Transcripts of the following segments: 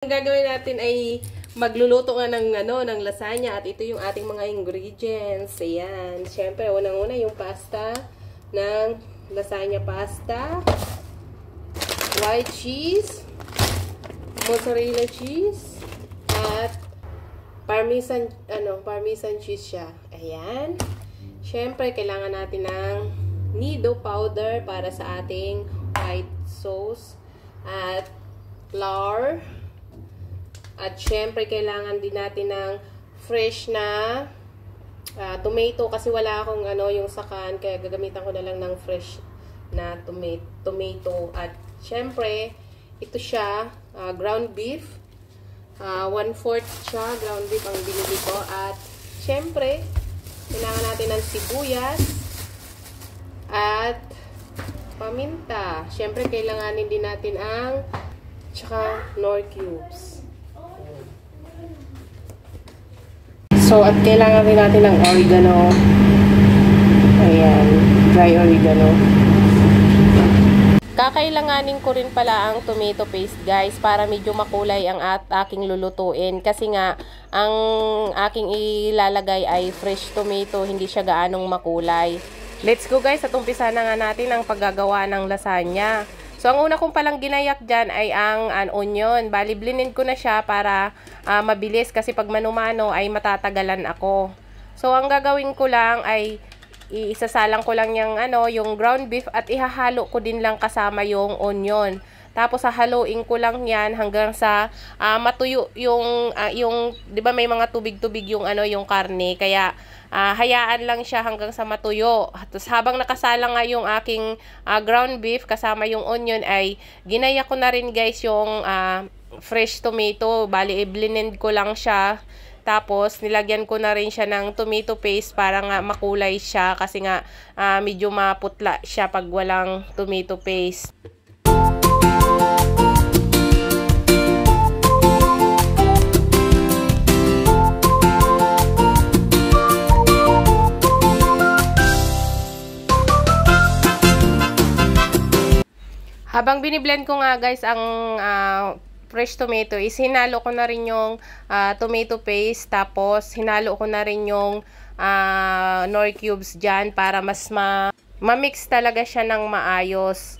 Ang gagawin natin ay magluluto nga ng lasagna at ito yung ating mga ingredients. Ayan. Siyempre, unang-una yung pasta ng lasagna pasta, white cheese, mozzarella cheese, at parmesan cheese siya. Ayan. Siyempre, kailangan natin ng nido powder para sa ating white sauce at flour. At syempre, kailangan din natin ng fresh na tomato kasi wala akong yung sakan, kaya gagamitan ko na lang ng fresh na tomato. At syempre, ito siya, ground beef. 1/4 siya, ground beef ang binili ko. At syempre, kailangan natin ng sibuyas at paminta. Syempre, kailanganin din natin ang Knorr cubes. So, at kailangan rin natin ng oregano. Ayan, dry oregano. Kakailanganin ko rin pala ang tomato paste, guys, para medyo makulay ang aking lulutuin. Kasi nga, ang aking ilalagay ay fresh tomato, hindi siya gaanong makulay. Let's go, guys, at umpisa na nga natin ang paggagawa ng lasagna. So, ang una kong palang ginayak dyan ay ang onion. Bali, blinin ko na siya para mabilis kasi pag manumano ay matatagalan ako. So, ang gagawin ko lang ay isasalang ko lang yung ground beef at ihahalo ko din lang kasama yung onion. Tapos, hahaluin ko lang yan hanggang sa matuyo yung 'di ba may mga tubig-tubig yung yung karne, kaya hayaan lang siya hanggang sa matuyo. Tapos habang nakasala nga yung aking ground beef kasama yung onion ay ginaya ko na rin, guys, yung fresh tomato. Bali, i-blend ko lang siya. Tapos nilagyan ko na rin siya ng tomato paste para nga makulay siya kasi nga medyo maputla siya pag walang tomato paste. Habang biniblend ko nga, guys, ang fresh tomato is hinalo ko na rin yung tomato paste, tapos hinalo ko na rin yung Knorr cubes dyan para mas ma-mix talaga siya ng maayos.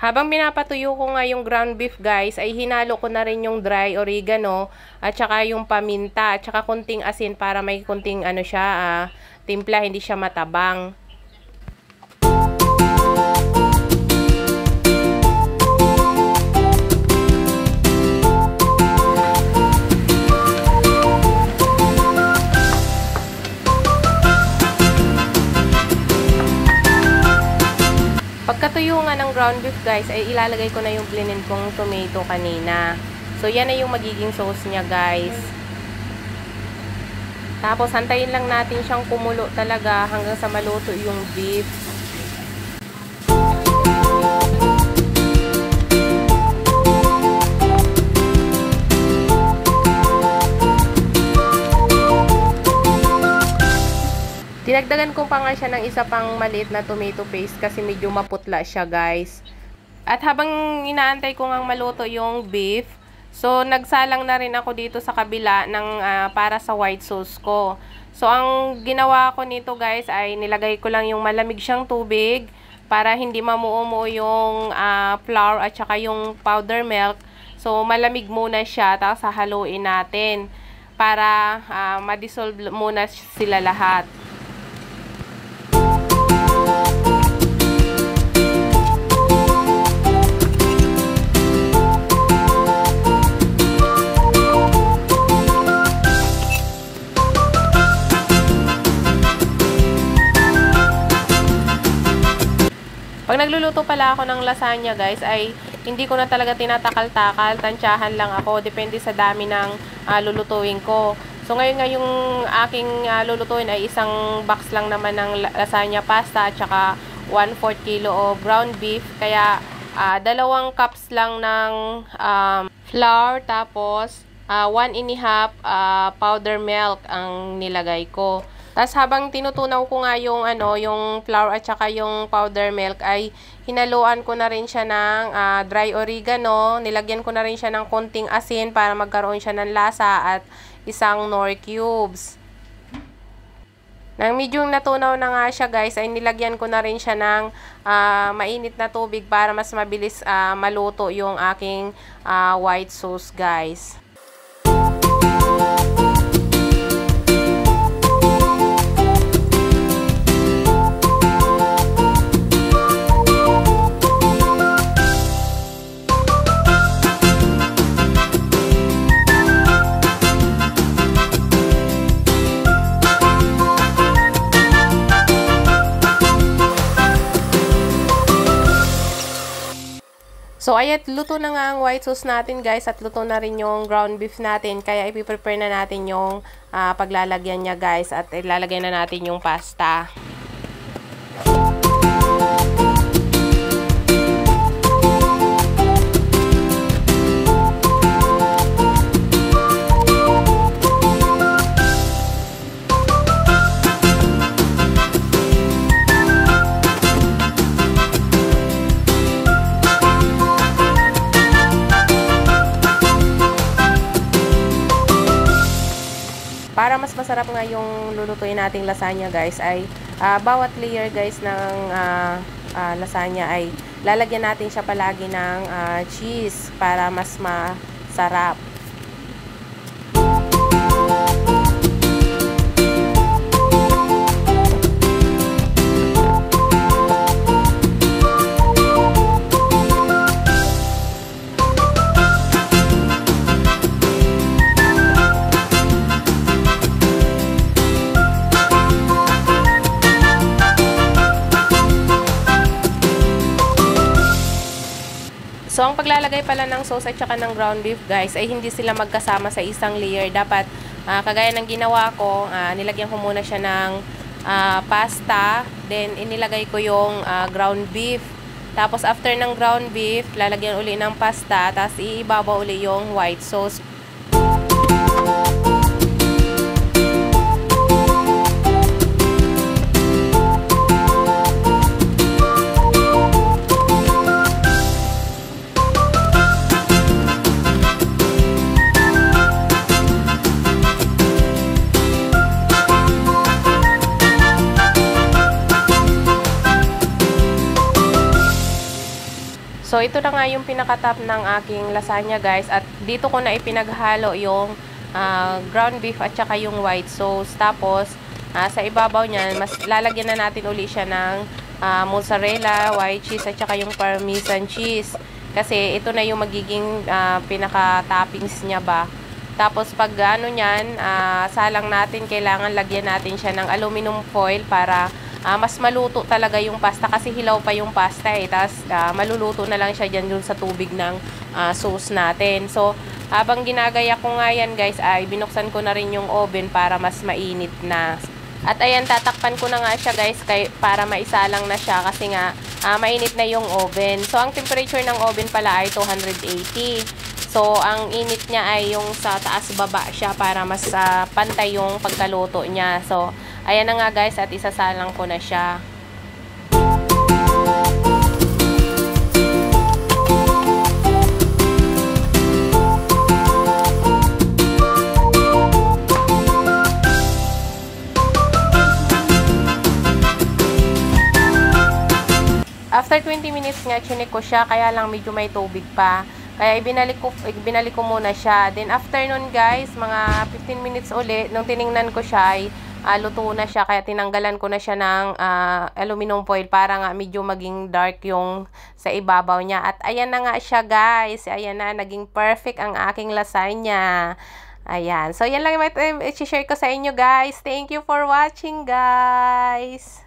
Habang pinapatuyo ko nga yung ground beef, guys, ay hinalo ko na rin yung dry oregano at saka yung paminta at saka kunting asin para may kunting timpla, hindi siya matabang. Pagkatuyo nga ng ground beef, guys, ay ilalagay ko na yung blinin kong tomato kanina. So, yan na yung magiging sauce niya, guys. Tapos, hantayin lang natin siyang kumulo talaga hanggang sa maluto yung beef. Dinagdagan ko pa nga siya ng isa pang maliit na tomato paste kasi medyo maputla siya, guys. At habang inaantay ko ngang maluto yung beef, so nagsalang na rin ako dito sa kabila ng para sa white sauce ko. So ang ginawa ko nito, guys, ay nilagay ko lang yung malamig siyang tubig para hindi mamuo yung flour at saka yung powder milk. So malamig muna siya, tapos hahaluin natin para ma-dissolve muna sila lahat. Pag nagluluto pala ako ng lasagna, guys, ay hindi ko na talaga tinatakal-takal, tansyahan lang ako, depende sa dami ng lulutuin ko. So ngayon nga yung aking lulutuin ay isang box lang naman ng lasagna pasta at saka 1/4 kilo of ground beef. Kaya 2 cups lang ng flour, tapos 1½ powder milk ang nilagay ko. Tapos habang tinutunaw ko nga yung yung flour at saka yung powder milk ay hinaluan ko na rin siya ng dry oregano. Nilagyan ko na rin siya ng konting asin para magkaroon siya ng lasa at isang Knorr cubes. Nang medyo natunaw na nga siya guys, ay nilagyan ko na rin siya ng mainit na tubig para mas mabilis maluto yung aking white sauce guys. So, ayan, luto na nga ang white sauce natin, guys, at luto na rin yung ground beef natin. Kaya, ipiprepare na natin yung paglalagyan niya, guys, at ilalagay na natin yung pasta. Para mas masarap nga yung lulutuin nating lasagna guys ay bawat layer guys ng lasagna ay lalagyan natin siya palagi ng cheese para mas masarap. So, ang paglalagay pala ng sauce at saka ng ground beef, guys, ay hindi sila magkasama sa isang layer. Dapat, kagaya ng ginawa ko, nilagyan ko muna siya ng pasta. Then, inilagay ko yung ground beef. Tapos, after ng ground beef, lalagyan uli ng pasta. Tapos, iibabaw uli yung white sauce. So, ito na nga yung pinaka-top ng aking lasagna guys. At dito ko na ipinaghalo yung ground beef at saka yung white sauce. Tapos, sa ibabaw niyan, mas lalagyan na natin uli siya ng mozzarella, white cheese at saka yung parmesan cheese. Kasi ito na yung magiging pinaka-toppings niya ba. Tapos, pag niyan, salang natin, kailangan lagyan natin siya ng aluminum foil para mas maluto talaga yung pasta kasi hilaw pa yung pasta eh. Tapos maluluto na lang siya dyan sa tubig ng sauce natin. So, habang ginagaya ko nga yan guys, ay binuksan ko na rin yung oven para mas mainit na. At ayan, tatakpan ko na nga siya guys para maisalang na siya kasi nga mainit na yung oven. So, ang temperature ng oven pala ay 280. So, ang init niya ay yung sa taas-baba siya para mas pantay yung pagkaluto niya. So, ayan na nga guys at isasalang ko na siya. After 20 minutes nga, chinik ko siya, kaya lang medyo may tubig pa. Kaya ibinalik ko muna siya. Then after nun guys, mga 15 minutes uli, nung tiningnan ko siya ay luto na siya. Kaya tinanggalan ko na siya ng aluminum foil para nga medyo maging dark yung sa ibabaw niya. At ayan na nga siya guys. Ayan na, naging perfect ang aking lasagna. Ayan. So yan lang yung i-share ko sa inyo guys. Thank you for watching guys.